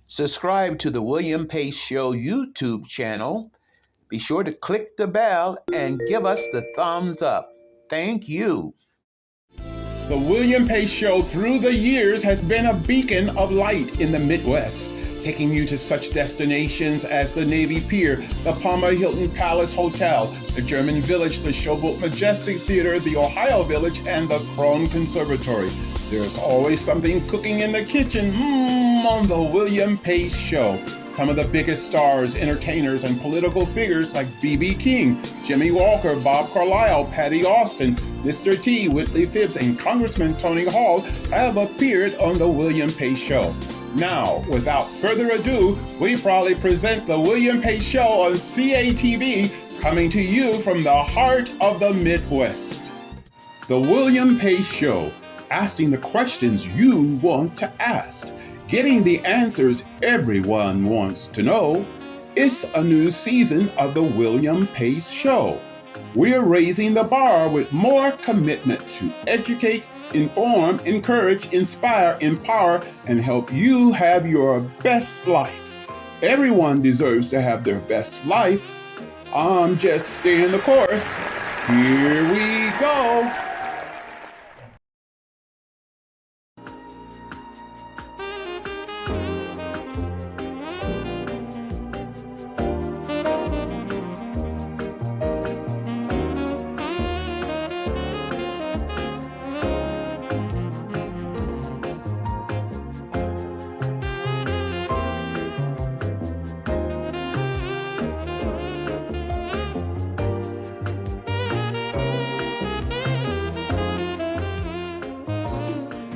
Subscribe to the William Pace Show YouTube channel. Be sure to click the bell and give us the thumbs up. Thank you. The William Pace Show through the years has been a beacon of light in the Midwest, taking you to such destinations as the Navy Pier, the Palmer Hilton Palace Hotel, the German Village, the Showboat Majestic Theatre, the Ohio Village, and the Krohn Conservatory. There's always something cooking in the kitchen on the William Pace Show. Some of the biggest stars, entertainers, and political figures like B.B. King, Jimmy Walker, Bob Carlisle, Patti Austin, Mr. T, Whitley Phibbs, and Congressman Tony Hall have appeared on the William Pace Show. Now, without further ado, we proudly present the William Pace Show on CATV, coming to you from the heart of the Midwest. The William Pace Show, asking the questions you want to ask, getting the answers everyone wants to know. It's a new season of the William Pace Show. We're raising the bar with more commitment to educate, inform, encourage, inspire, empower, and help you have your best life. Everyone deserves to have their best life. I'm just staying the course. Here we go.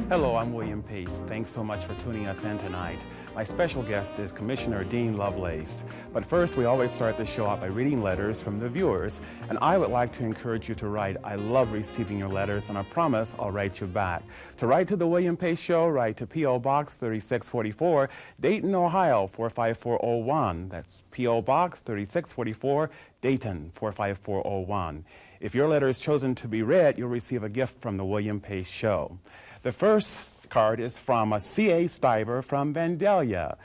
Hello, I'm William Pace. Thanks so much for tuning us in tonight. My special guest is Commissioner Dean Lovelace. But first, we always start the show out by reading letters from the viewers. And I would like to encourage you to write. I love receiving your letters, and I promise I'll write you back. To write to the William Pace Show, write to P.O. Box 3644, Dayton, Ohio 45401. That's P.O. Box 3644, Dayton 45401. If your letter is chosen to be read, you'll receive a gift from the William Pace Show. The first card is from a C.A. Stiver from Vandalia.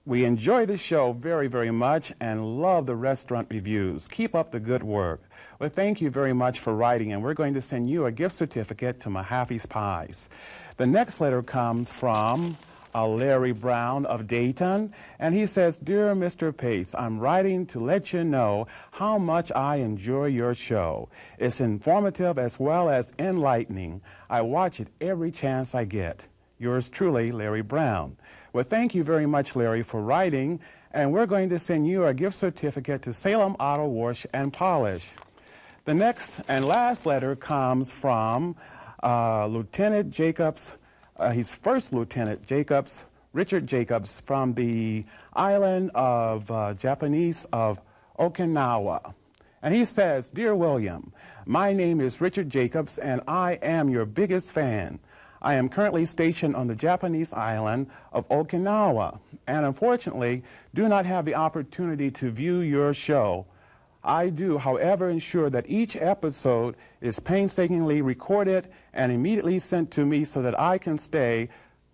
We enjoy the show very, very much and love the restaurant reviews. Keep up the good work. Well, thank you very much for writing, and we're going to send you a gift certificate to Mahaffey's Pies. The next letter comes from Larry Brown of Dayton, and he says, "Dear Mr. Pace, I'm writing to let you know how much I enjoy your show. It's informative as well as enlightening. I watch it every chance I get. Yours truly, Larry Brown." Well, thank you very much, Larry, for writing, and we're going to send you a gift certificate to Salem Auto Wash and Polish. The next and last letter comes from Lieutenant Jacobs. He's First Lieutenant Jacobs, Richard Jacobs, from the island of Japanese of Okinawa. And he says, "Dear William, my name is Richard Jacobs, and I am your biggest fan. I am currently stationed on the Japanese island of Okinawa, and unfortunately do not have the opportunity to view your show. I do, however, ensure that each episode is painstakingly recorded and immediately sent to me so that I can stay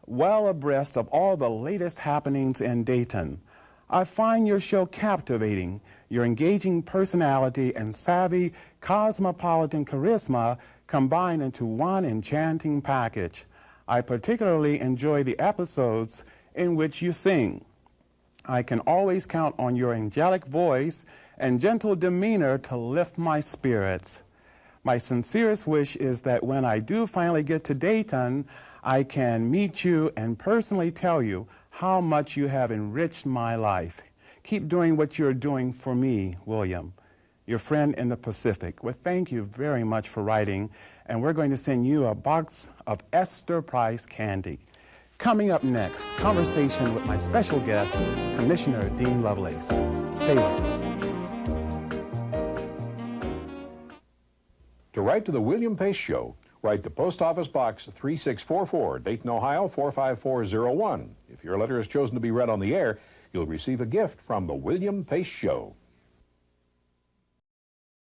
well abreast of all the latest happenings in Dayton. I find your show captivating. Your engaging personality and savvy cosmopolitan charisma combine into one enchanting package. I particularly enjoy the episodes in which you sing. I can always count on your angelic voice and gentle demeanor to lift my spirits. My sincerest wish is that when I do finally get to Dayton, I can meet you and personally tell you how much you have enriched my life. Keep doing what you're doing for me, William. Your friend in the Pacific." Well, thank you very much for writing, and we're going to send you a box of Esther Price candy. Coming up next, conversation with my special guest, Commissioner Dean Lovelace. Stay with us. To write to the William Pace Show, write to Post Office Box 3644, Dayton, Ohio 45401. If your letter is chosen to be read on the air, you'll receive a gift from the William Pace Show.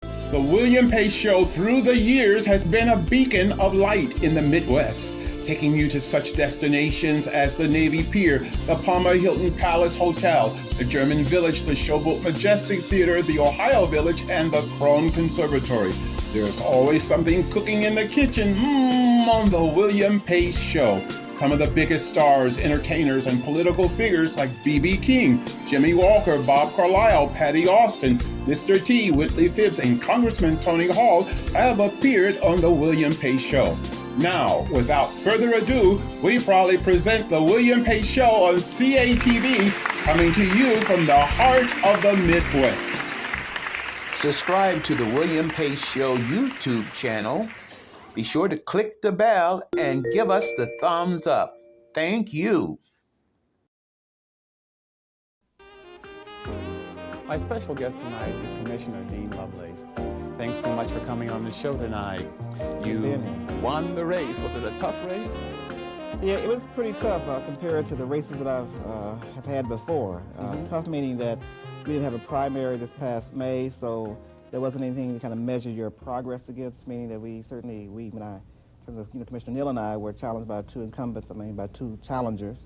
The William Pace Show through the years has been a beacon of light in the Midwest, taking you to such destinations as the Navy Pier, the Palmer Hilton Palace Hotel, the German Village, the Showboat Majestic Theatre, the Ohio Village, and the Krohn Conservatory. There's always something cooking in the kitchen on the William Pace Show. Some of the biggest stars, entertainers, and political figures like B.B. King, Jimmy Walker, Bob Carlisle, Patti Austin, Mr. T, Whitley Phibbs, and Congressman Tony Hall have appeared on the William Pace Show. Now, without further ado, we proudly present the William Pace Show on CATV, coming to you from the heart of the Midwest. Subscribe to the William Pace Show YouTube channel. Be sure to click the bell and give us the thumbs up. Thank you. My special guest tonight is Commissioner Dean Lovelace. Thanks so much for coming on the show tonight. You won the race. Was it a tough race? Yeah, it was pretty tough compared to the races that have had before. Tough meaning that we didn't have a primary this past May, so there wasn't anything to kind of measure your progress against, meaning that in terms of Commissioner Neal and I were challenged by by two challengers,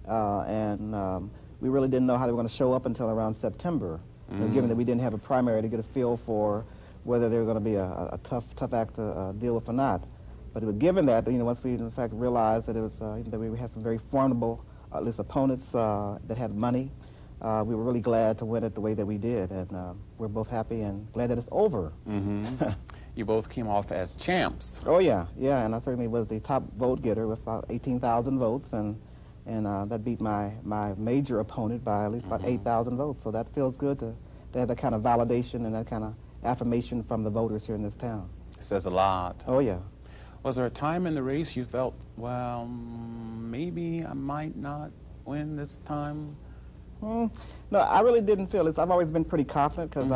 and we really didn't know how they were going to show up until around September, given that we didn't have a primary to get a feel for whether they were going to be a tough act to deal with or not. But it was given that, once we in fact realized that it was that we had some very formidable, at least opponents that had money, we were really glad to win it the way that we did, and we're both happy and glad that it's over. You both came off as champs. Oh yeah, and I certainly was the top vote getter with about 18,000 votes, and that beat my major opponent by at least about 8,000 votes. So that feels good to have that kind of validation and that kind of affirmation from the voters here in this town. It says a lot. Oh yeah. Was there a time in the race you felt, well, maybe I might not win this time? No, I really didn't feel this. I've always been pretty confident because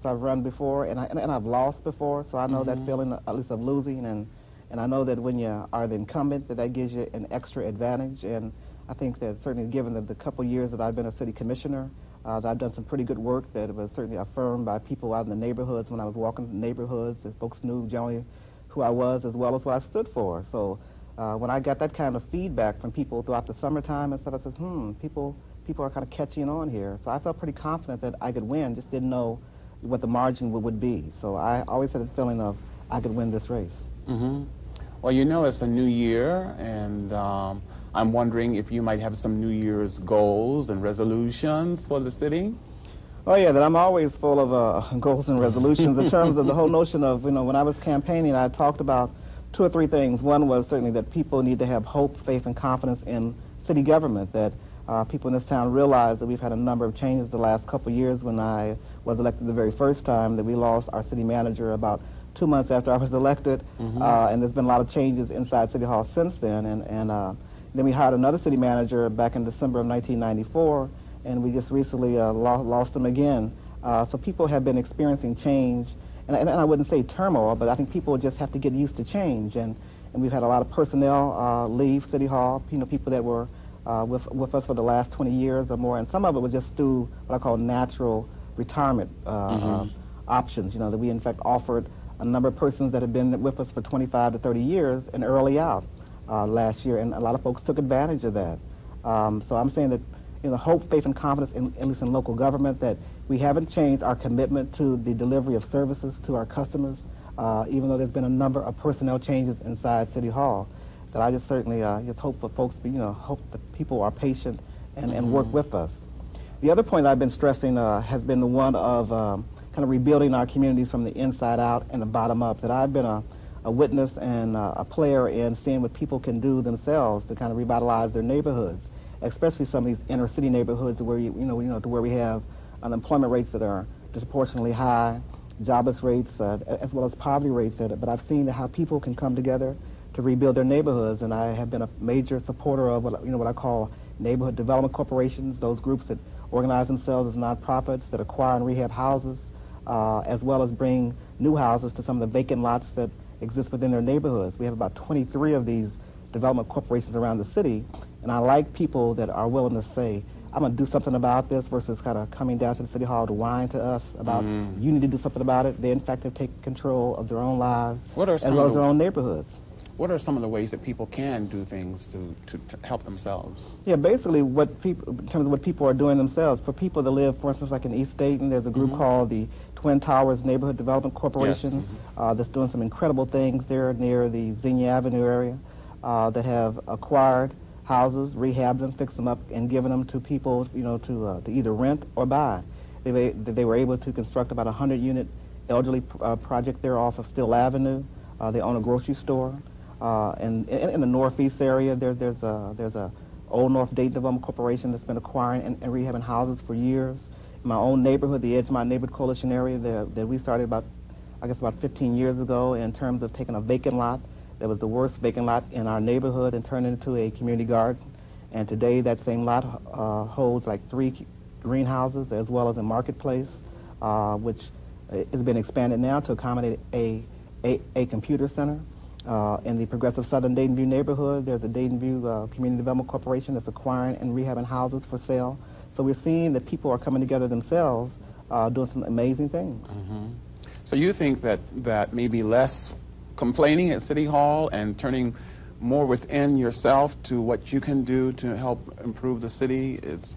I've run before and I've lost before, so I know that feeling at least of losing, and I know that when you are the incumbent that gives you an extra advantage, and I think that certainly given the couple years that I've been a city commissioner, that I've done some pretty good work that was certainly affirmed by people out in the neighborhoods when I was walking the neighborhoods, and folks knew generally who I was as well as what I stood for. So when I got that kind of feedback from people throughout the summertime and stuff, I said, people are kind of catching on here. So I felt pretty confident that I could win, just didn't know what the margin would be. So I always had a feeling of I could win this race. Well, it's a new year, and I'm wondering if you might have some New Year's goals and resolutions for the city? Oh yeah, that I'm always full of goals and resolutions in terms of the whole notion of, when I was campaigning, I talked about 2 or 3 things. One was certainly that people need to have hope, faith, and confidence in city government, that people in this town realize that we've had a number of changes the last couple of years. When I was elected the very first time, that we lost our city manager about 2 months after I was elected, and there's been a lot of changes inside City Hall since then, and then we hired another city manager back in December of 1994, and we just recently lost him again. So people have been experiencing change, and I wouldn't say turmoil, but I think people just have to get used to change, and we've had a lot of personnel leave City Hall, people that were with us for the last 20 years or more, and some of it was just through what I call natural retirement options, that we in fact offered a number of persons that had been with us for 25 to 30 years and early out last year, and a lot of folks took advantage of that. So I'm saying that hope, faith, and confidence, at least in local government, that we haven't changed our commitment to the delivery of services to our customers, even though there's been a number of personnel changes inside City Hall. That I just certainly just hope for folks, hope that people are patient and work with us. The other point I've been stressing has been the one of kind of rebuilding our communities from the inside out and the bottom up. That I've been a witness and a player in seeing what people can do themselves to kind of revitalize their neighborhoods, especially some of these inner city neighborhoods where to where we have unemployment rates that are disproportionately high, jobless rates, as well as poverty rates. But I've seen how people can come together to rebuild their neighborhoods, and I have been a major supporter of what I call neighborhood development corporations, those groups that organize themselves as nonprofits that acquire and rehab houses, as well as bring new houses to some of the vacant lots that exist within their neighborhoods. We have about 23 of these development corporations around the city, and I like people that are willing to say, I'm going to do something about this, versus kind of coming down to the City Hall to whine to us about, you need to do something about it. They, in fact, have taken control of their own lives as well as their own neighborhoods. what are some of the ways that people can do things to help themselves? Yeah, basically what people, in terms of what people are doing themselves. For people that live, for instance, like in East Dayton, there's a group called the Twin Towers Neighborhood Development Corporation that's doing some incredible things there near the Xenia Avenue area that have acquired houses, rehabbed them, fixed them up, and given them to people, you know, to either rent or buy. They were able to construct about a 100-unit elderly project there off of Still Avenue. They own a grocery store. And in the northeast area, there's a Old North Dayton Development Corporation that's been acquiring and rehabbing houses for years. In my own neighborhood, the Edgemont Neighborhood Coalition area, that we started about 15 years ago in terms of taking a vacant lot that was the worst vacant lot in our neighborhood and turning it into a community garden. And today, that same lot holds like 3 greenhouses as well as a marketplace, which has been expanded now to accommodate a computer center. In the progressive Southern Dayton View neighborhood, there's a Dayton View Community Development Corporation that's acquiring and rehabbing houses for sale. So we're seeing that people are coming together themselves, doing some amazing things. So you think that maybe less complaining at City Hall and turning more within yourself to what you can do to help improve the city is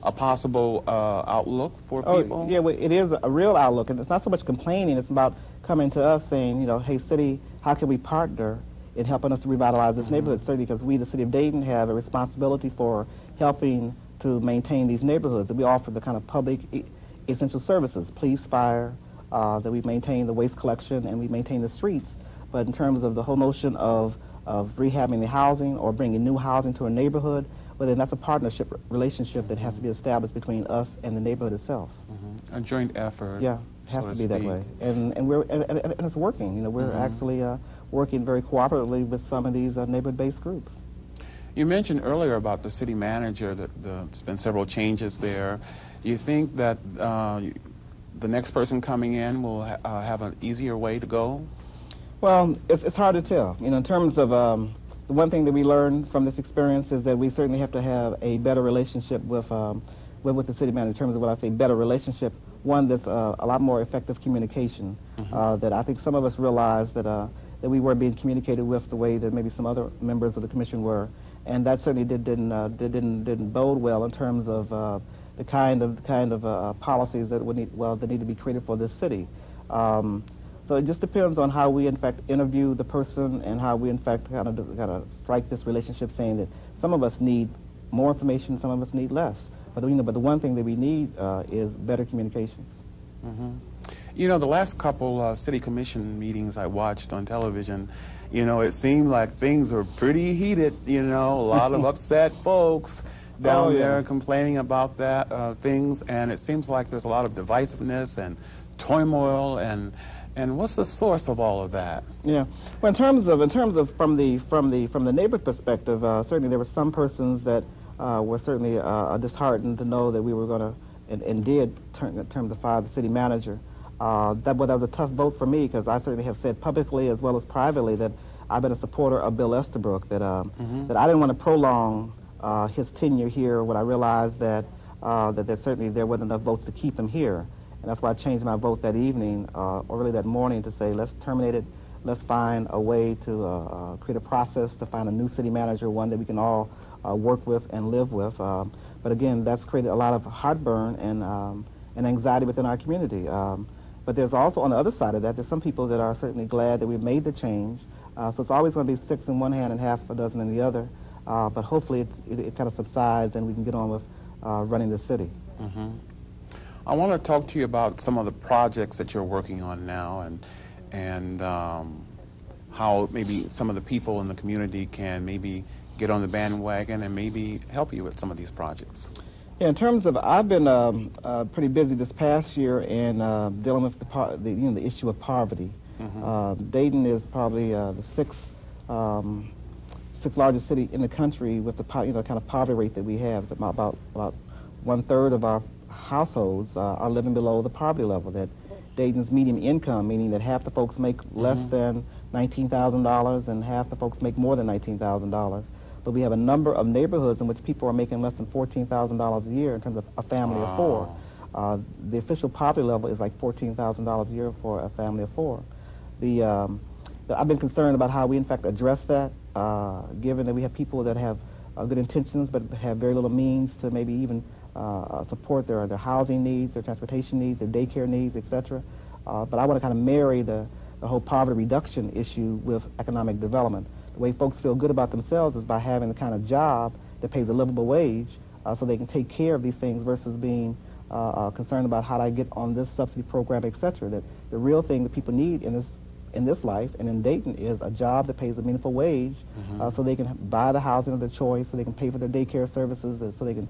a possible outlook for people? Yeah, well, it is a real outlook, and it's not so much complaining, it's about coming to us saying, you know, hey, city, how can we partner in helping us to revitalize this neighborhood? Certainly because we, the city of Dayton, have a responsibility for helping to maintain these neighborhoods. That we offer the kind of public essential services, police, fire, that we maintain the waste collection and we maintain the streets. But in terms of the whole notion of rehabbing the housing or bringing new housing to a neighborhood, well, then that's a partnership relationship that has to be established between us and the neighborhood itself. A joint effort. Yeah, it has to be that way. And it's working. You know, we're actually working very cooperatively with some of these neighborhood-based groups. You mentioned earlier about the city manager, that there's been several changes there. Do you think that the next person coming in will have an easier way to go? Well, it's hard to tell. You know, in terms of the one thing that we learned from this experience is that we certainly have to have a better relationship with the city manager. In terms of what I say, better relationship, one that's a lot more effective communication. That I think some of us realized that we weren't being communicated with the way that maybe some other members of the commission were, and that certainly didn't bode well in terms of the kind of policies that need to be created for this city. So it just depends on how we, in fact, interview the person and how we, in fact, kind of strike this relationship, saying that some of us need more information, some of us need less. But but the one thing that we need is better communications. You know, the last couple city commission meetings I watched on television, you know, it seemed like things were pretty heated. You know, a lot of upset folks down there complaining about things, and it seems like there's a lot of divisiveness and turmoil and what's the source of all of that? Yeah, well, in terms of from the neighborhood perspective, certainly there were some persons that were certainly disheartened to know that we were going to and did turn to fire the city manager. That was a tough vote for me because I certainly have said publicly as well as privately that I've been a supporter of Bill Estabrook. That that I didn't want to prolong his tenure here when I realized that that certainly there wasn't enough votes to keep him here. And that's why I changed my vote that evening, or really that morning, to say, let's terminate it. Let's find a way to create a process to find a new city manager, one that we can all work with and live with. But again, that's created a lot of heartburn and anxiety within our community. But there's also, on the other side of that, there's some people that are certainly glad that we've made the change. So it's always going to be 6 in one hand and half a dozen in the other. But hopefully it kind of subsides and we can get on with running the city. I want to talk to you about some of the projects that you're working on now and how maybe some of the people in the community can maybe get on the bandwagon and maybe help you with some of these projects. Yeah, in terms of, I've been pretty busy this past year in dealing with the issue of poverty. Dayton is probably the sixth largest city in the country with the kind of poverty rate that we have. About 1/3 of our households are living below the poverty level. That Dayton's median income, meaning that half the folks make less than $19,000 and half the folks make more than $19,000. But we have a number of neighborhoods in which people are making less than $14,000 a year in terms of a family of four. The official poverty level is like $14,000 a year for a family of four. The I've been concerned about how we, in fact, address that, given that we have people that have good intentions but have very little means to maybe even support their housing needs, their transportation needs, their daycare needs, etc. But I want to kind of marry the whole poverty reduction issue with economic development. The way folks feel good about themselves is by having the kind of job that pays a livable wage so they can take care of these things versus being concerned about how do I get on this subsidy program, etc. That the real thing that people need in this life and in Dayton is a job that pays a meaningful wage so they can buy the housing of their choice, so they can pay for their daycare services, so they can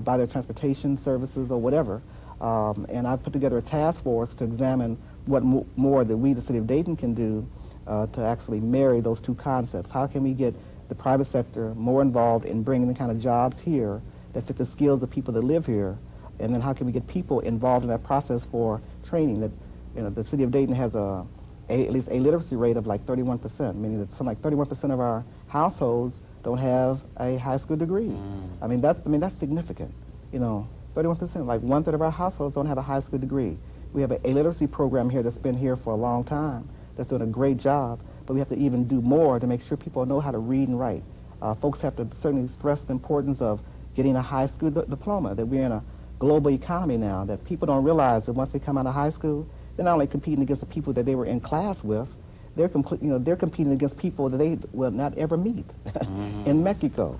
buy their transportation services or whatever. And I put together a task force to examine what more that we, the city of Dayton, can do to actually marry those two concepts. How can we get the private sector more involved in bringing the kind of jobs here that fit the skills of people that live here? And then how can we get people involved in that process for training? That, you know, the city of Dayton has at least a literacy rate of like 31%, meaning that something like 31% of our households don't have a high school degree. I mean that's significant. You know, 31%, like 1/3 of our households don't have a high school degree. We have a literacy program here that's been here for a long time, that's doing a great job, but we have to even do more to make sure people know how to read and write. Folks have to certainly stress the importance of getting a high school diploma, that we're in a global economy now, that people don't realize that once they come out of high school, they're not only competing against the people that they were in class with, they're competing against people that they will not ever meet in Mexico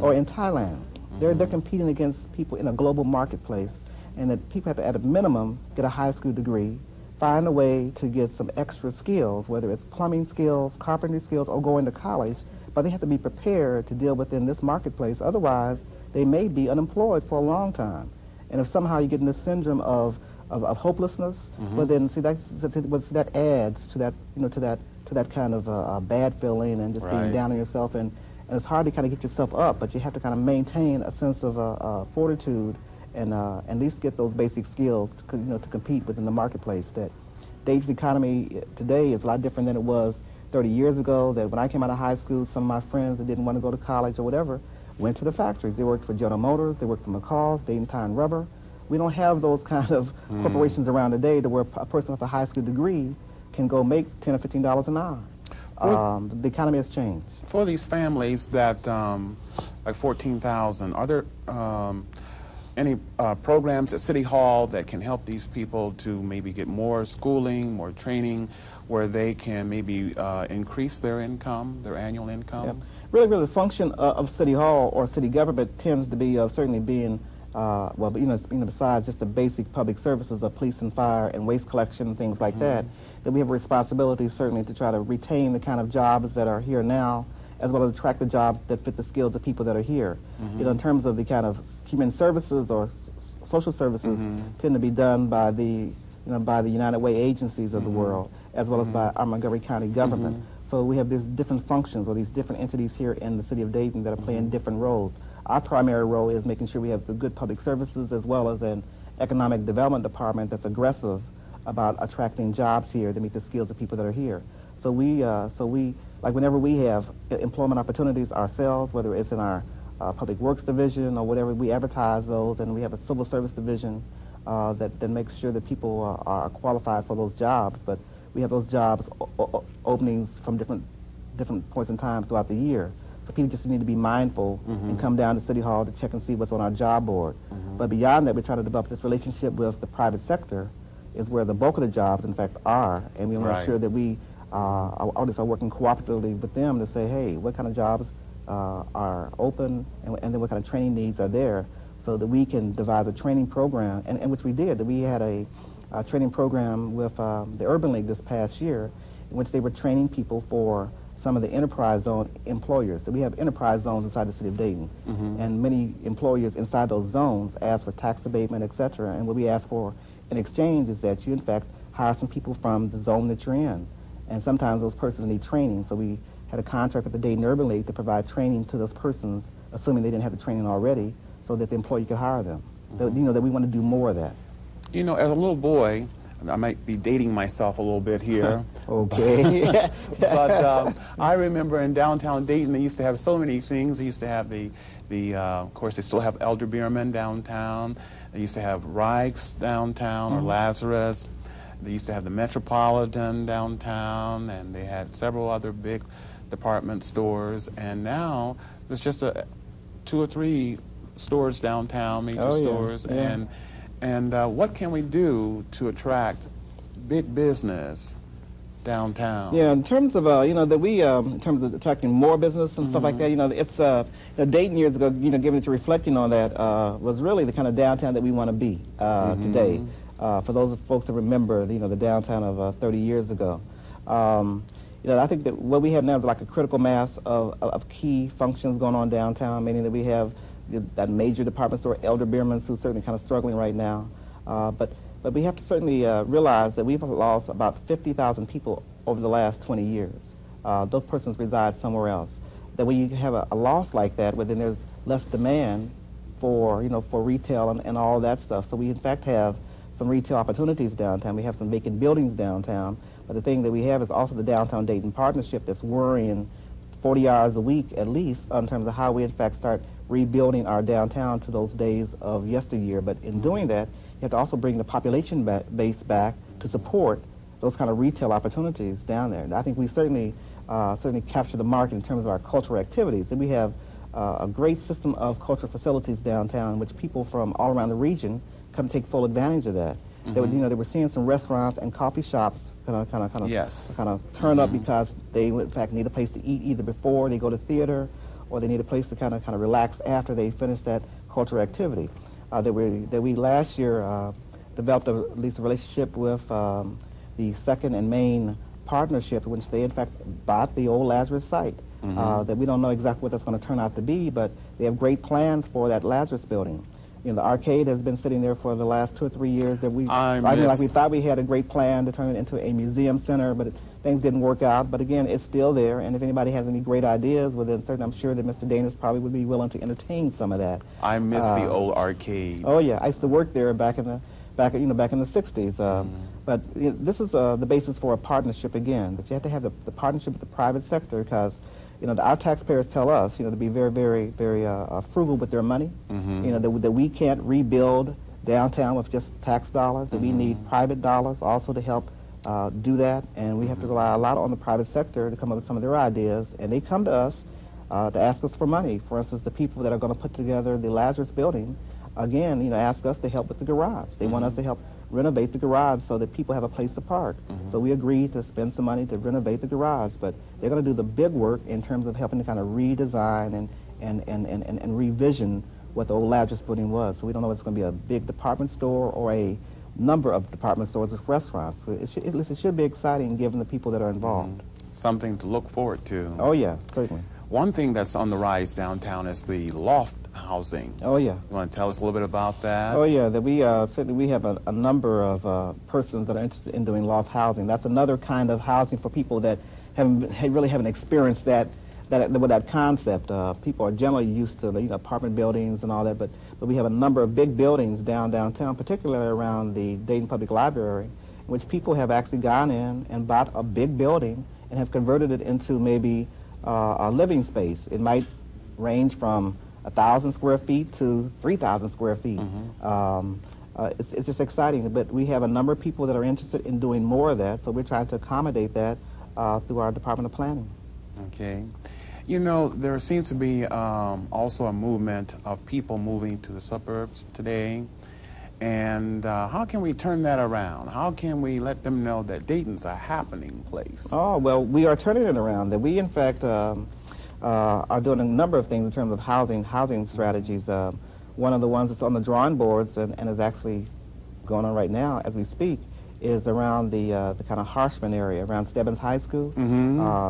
or in Thailand. They're competing against people in a global marketplace, and that people have to, at a minimum, get a high school degree, find a way to get some extra skills, whether it's plumbing skills, carpentry skills, or going to college, but they have to be prepared to deal within this marketplace. Otherwise, they may be unemployed for a long time. And if somehow you get in this syndrome of hopelessness, well then see that adds to that, you know, to that kind of bad feeling and just being down on yourself, and it's hard to kind of get yourself up, but you have to kind of maintain a sense of fortitude and at least get those basic skills to, to compete within the marketplace. That Dayton's economy today is a lot different than it was 30 years ago. That when I came out of high school, some of my friends that didn't want to go to college or whatever went to the factories. They worked for General Motors, they worked for McCall's, Dayton Tire and Rubber. We don't have those kind of corporations around today to where a person with a high school degree can go make $10 or $15 an hour. The economy has changed. For these families that, like 14,000, are there any programs at City Hall that can help these people to maybe get more schooling, more training, where they can maybe increase their income, their annual income? Yep. Really, the function of City Hall or city government tends to be certainly being, besides just the basic public services of police and fire and waste collection and things like that we have a responsibility certainly to try to retain the kind of jobs that are here now, as well as attract the jobs that fit the skills of people that are here. In terms of the kind of human services or social services tend to be done by the, by the United Way agencies of the world, as well as by our Montgomery County government. So we have these different functions or these different entities here in the city of Dayton that are playing different roles. Our primary role is making sure we have the good public services as well as an economic development department that's aggressive about attracting jobs here to meet the skills of people that are here. So we like whenever we have employment opportunities ourselves, whether it's in our public works division or whatever, we advertise those, and we have a civil service division that makes sure that people are qualified for those jobs. But we have those jobs openings from different points in time throughout the year. So people just need to be mindful and come down to City Hall to check and see what's on our job board. But beyond that, we're trying to develop this relationship with the private sector, is where the bulk of the jobs, in fact, are. And we want to make sure that we are working cooperatively with them to say, hey, what kind of jobs are open, and then what kind of training needs are there, so that we can devise a training program, and which we did. That we had a training program with the Urban League this past year, in which they were training people for some of the enterprise zone employers. So we have enterprise zones inside the city of Dayton, and many employers inside those zones ask for tax abatement, etc. And what we ask for in exchange is that you, in fact, hire some people from the zone that you're in. And sometimes those persons need training. So we had a contract with the Dayton Urban League to provide training to those persons, assuming they didn't have the training already, so that the employer could hire them. That, that we want to do more of that. As a little boy, I might be dating myself a little bit here. Okay. But I remember in downtown Dayton, they used to have so many things. They used to have of course, they still have Elder Bierman downtown. They used to have Reich's downtown, or Lazarus. They used to have the Metropolitan downtown, and they had several other big department stores, and now there's just 2 or 3 stores downtown, major stores, and what can we do to attract big business downtown? Yeah, in terms of in terms of attracting more business and stuff like that, it's Dayton years ago, given that you're reflecting on that, was really the kind of downtown that we want to be today. For those folks that remember, the downtown of 30 years ago. I think that what we have now is like a critical mass of key functions going on downtown, meaning that we have that major department store, Elder Bierman's, who's certainly kind of struggling right now. But we have to certainly realize that we've lost about 50,000 people over the last 20 years. Those persons reside somewhere else. That when you have a loss like that, well, then there's less demand for retail and all that stuff. So we in fact have some retail opportunities downtown. We have some vacant buildings downtown. But the thing that we have is also the Downtown Dayton Partnership that's worrying 40 hours a week at least in terms of how we in fact start rebuilding our downtown to those days of yesteryear. But in doing that, you have to also bring the population base back to support those kind of retail opportunities down there. And I think we certainly capture the market in terms of our cultural activities. And we have a great system of cultural facilities downtown in which people from all around the region come take full advantage of that. They were seeing some restaurants and coffee shops kind of turn up because they in fact need a place to eat either before they go to theater, or they need a place to kind of relax after they finish that cultural activity. That we last year developed at least a relationship with the Second and Main Partnership, in which they in fact bought the old Lazarus site. That we don't know exactly what that's going to turn out to be, but they have great plans for that Lazarus building. The arcade has been sitting there for the last 2 or 3 years. That we thought we had a great plan to turn it into a museum center, but things didn't work out. But again, it's still there, and if anybody has any great ideas, well, then certainly I'm sure that Mr. Danis probably would be willing to entertain some of that. I miss the old arcade. Oh yeah, I used to work there back in the 60s. But this is the basis for a partnership again. That you have to have the partnership with the private sector, because our taxpayers tell us, to be very, very, very frugal with their money. That we can't rebuild downtown with just tax dollars. That we need private dollars also to help do that, and we have to rely a lot on the private sector to come up with some of their ideas. And they come to us to ask us for money. For instance, the people that are going to put together the Lazarus building, again, ask us to help with the garage. They want us to help renovate the garage so that people have a place to park. So we agreed to spend some money to renovate the garage, but they're going to do the big work in terms of helping to kind of redesign and revision what the old Lazarus building was. So we don't know if it's going to be a big department store or a number of department stores with restaurants. It should be exciting given the people that are involved. Something to look forward to. Oh yeah, certainly. One thing that's on the rise downtown is the loft housing. Oh yeah. You want to tell us a little bit about that? Oh yeah, that we certainly we have a number of persons that are interested in doing loft housing. That's another kind of housing for people that really haven't experienced that concept. People are generally used to apartment buildings and all that, but we have a number of big buildings downtown, particularly around the Dayton Public Library, in which people have actually gone in and bought a big building and have converted it into maybe a living space. It might range from 1,000 square feet to 3,000 square feet. It's just exciting, but we have a number of people that are interested in doing more of that, so we're trying to accommodate that through our Department of Planning. Okay. There seems to be also a movement of people moving to the suburbs today, and how can we turn that around? How can we let them know that Dayton's a happening place? Oh, well, we are turning it around. That we, in fact, are doing a number of things in terms of housing strategies. One of the ones that's on the drawing boards and is actually going on right now as we speak is around the kind of Harshman area, around Stebbins High School.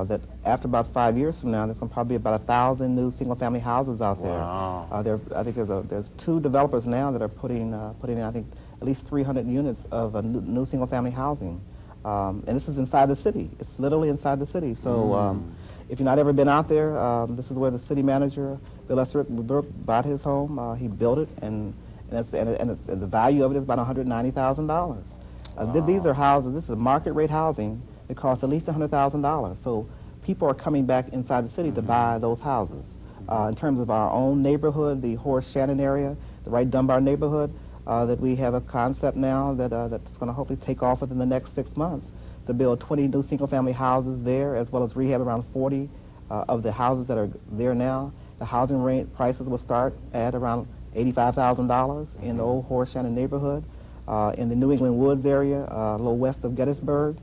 That after about 5 years from now, there's going to probably be about 1,000 new single-family houses out there. Wow. I think there's 2 developers now that are putting in, I think, at least 300 units of new single-family housing. And this is inside the city. It's literally inside the city. So if you've not ever been out there, this is where the city manager, Bill Esterick, bought his home. He built it, and the value of it is about $190,000. These are houses, this is market rate housing. It costs at least $100,000. So people are coming back inside the city to buy those houses. In terms of our own neighborhood, the Horace Shannon area, the Wright Dunbar neighborhood, that we have a concept now that's going to hopefully take off within the next 6 months to build 20 new single-family houses there, as well as rehab around 40 of the houses that are there now. The housing rate prices will start at around $85,000 in the old Horace Shannon neighborhood. In the New England Woods area, a little west of Gettysburg,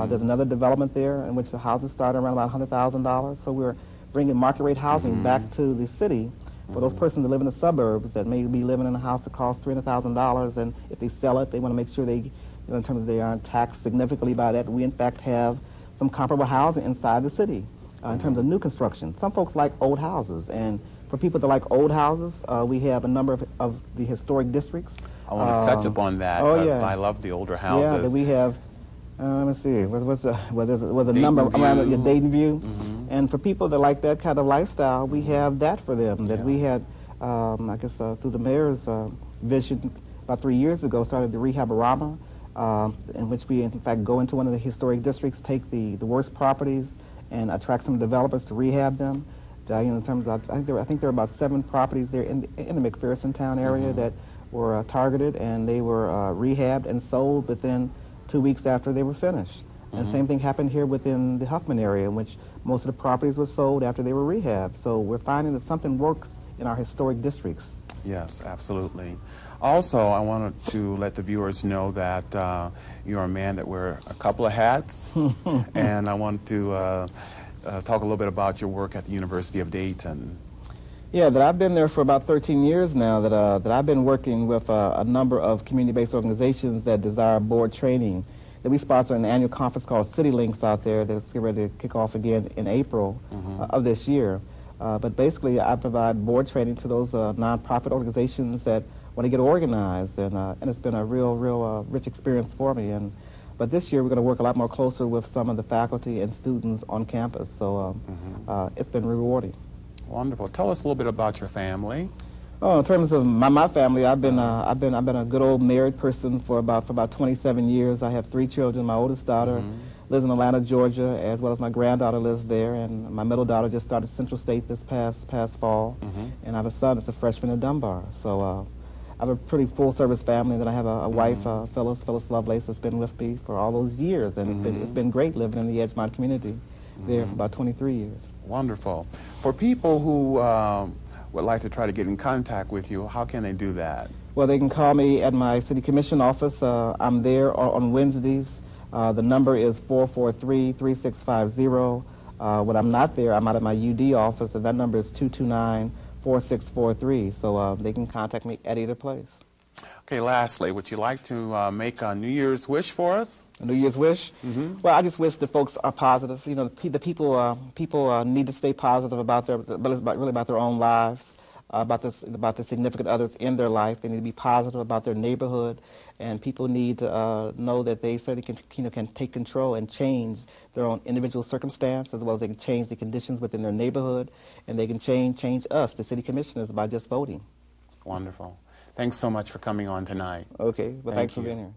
there's another development there in which the houses start around about $100,000. So we're bringing market rate housing back to the city for those persons that live in the suburbs that may be living in a house that costs $300,000, and if they sell it, they want to make sure they, in terms of they aren't taxed significantly by that. We in fact have some comparable housing inside the city in terms of new construction. Some folks like old houses, and for people that like old houses, we have a number of the historic districts. I want to touch upon that because I love the older houses. Yeah, that we have. Let me see. Was a number around your Dayton View, and for people that like that kind of lifestyle, we have that for them. That we had, I guess, through the mayor's vision about 3 years ago, started the Rehab-A-Rama, in which we in fact go into one of the historic districts, take the worst properties, and attract some developers to rehab them. In terms of, I think there are about 7 properties there in the McPherson town area that were targeted, and they were rehabbed and sold within 2 weeks after they were finished. And the same thing happened here within the Huffman area, in which most of the properties were sold after they were rehabbed. So we're finding that something works in our historic districts. Yes, absolutely. Also, I wanted to let the viewers know that you're a man that wears a couple of hats, and I want to talk a little bit about your work at the University of Dayton. Yeah, that I've been there for about 13 years now, that I've been working with a number of community-based organizations that desire board training. That we sponsor an annual conference called City Links out there that's getting ready to kick off again in April of this year. But basically, I provide board training to those nonprofit organizations that want to get organized, and it's been a real rich experience for me. But this year, we're going to work a lot more closer with some of the faculty and students on campus, so it's been rewarding. Wonderful. Tell us a little bit about your family. Oh, in terms of my family, I've been a good old married person for about 27 years. I have 3 children. My oldest daughter lives in Atlanta, Georgia, as well as my granddaughter lives there, and my middle daughter just started Central State this past fall, and I have a son that's a freshman at Dunbar. So I have a pretty full-service family, and then I have a wife, Phyllis Lovelace, that's been with me for all those years, and it's been great living in the Edgemont community there for about 23 years. Wonderful. For people who would like to try to get in contact with you, how can they do that? Well, they can call me at my City Commission office. I'm there on Wednesdays. The number is 443-3650. When I'm not there, I'm out at my UD office, and that number is 229-4643. So they can contact me at either place. Okay, lastly, would you like to make a New Year's wish for us? A New Year's wish? Well, I just wish that folks are positive. You know, the people need to stay positive about their own lives, about the significant others in their life. They need to be positive about their neighborhood, and people need to know that they certainly can take control and change their own individual circumstance, as well as they can change the conditions within their neighborhood, and they can change us, the city commissioners, by just voting. Wonderful. Thanks so much for coming on tonight. Okay, well, thanks for being here.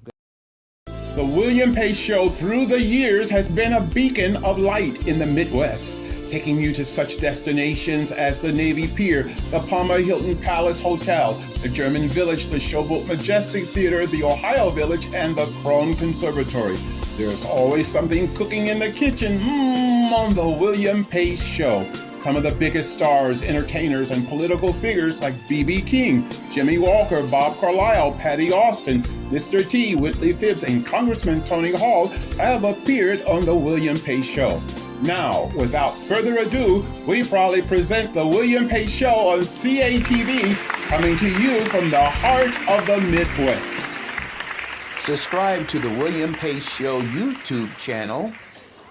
The William Pace Show through the years has been a beacon of light in the Midwest, taking you to such destinations as the Navy Pier, the Palmer Hilton Palace Hotel, the German Village, the Showboat Majestic Theatre, the Ohio Village, and the Krohn Conservatory. There's always something cooking in the kitchen on the William Pace Show. Some of the biggest stars, entertainers, and political figures like B.B. King, Jimmy Walker, Bob Carlisle, Patti Austin, Mr. T, Whitley Phibbs, and Congressman Tony Hall have appeared on the William Pace Show. Now, without further ado, we proudly present the William Pace Show on CATV, coming to you from the heart of the Midwest. Subscribe to the William Pace Show YouTube channel.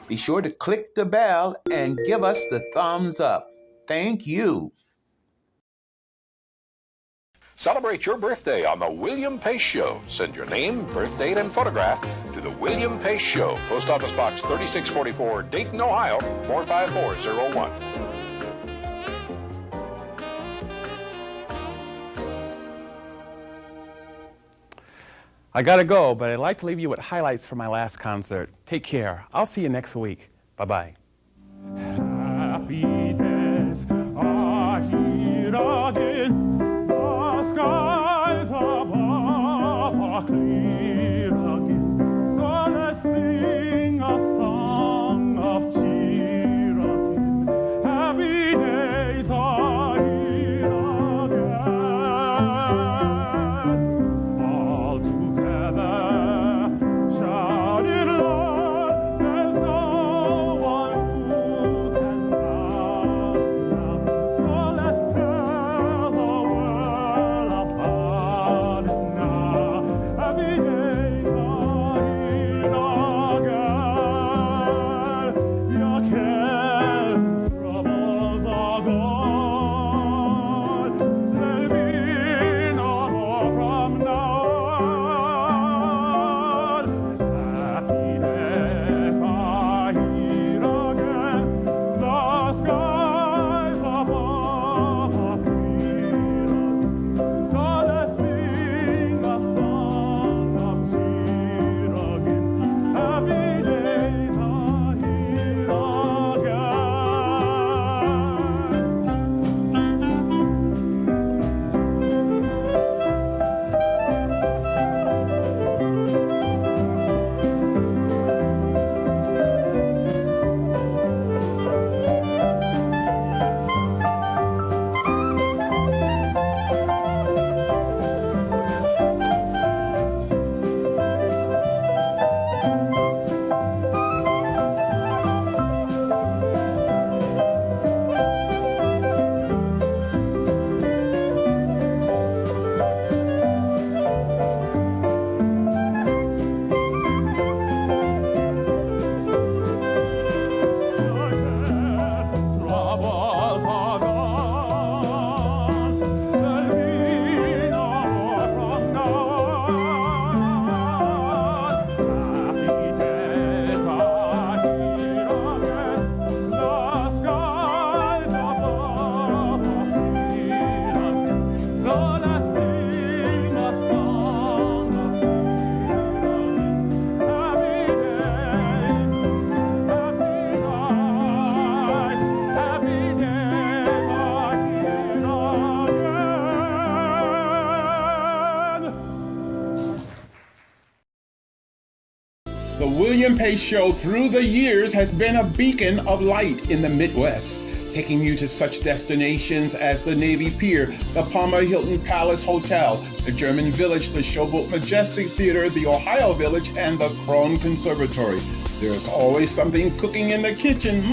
Be sure to click the bell and give us the thumbs up. Thank you. Celebrate your birthday on the William Pace Show. Send your name, birth date, and photograph to the William Pace Show, Post Office Box 3644, Dayton, Ohio 45401. I gotta go, but I'd like to leave you with highlights from my last concert. Take care. I'll see you next week. Bye-bye. Happiness are here again, the skies above. The William Pace Show through the years has been a beacon of light in the Midwest, taking you to such destinations as the Navy Pier, the Palmer Hilton Palace Hotel, the German Village, the Showboat Majestic Theatre, the Ohio Village, and the Krohn Conservatory. There's always something cooking in the kitchen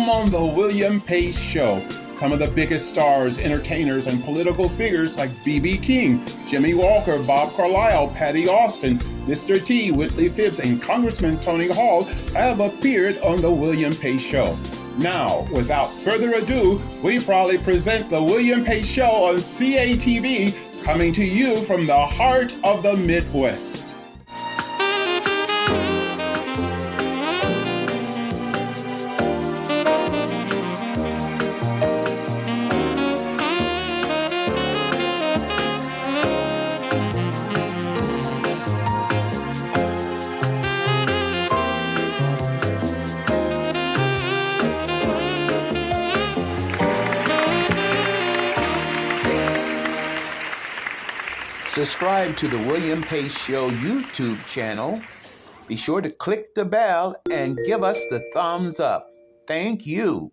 on the William Pace Show. Some of the biggest stars, entertainers, and political figures like B.B. King, Jimmy Walker, Bob Carlisle, Patti Austin, Mr. T, Whitley Phibbs, and Congressman Tony Hall have appeared on the William Pace Show. Now, without further ado, we proudly present the William Pace Show on CATV, coming to you from the heart of the Midwest. Subscribe to the William Pace Show YouTube channel. Be sure to click the bell and give us the thumbs up. Thank you.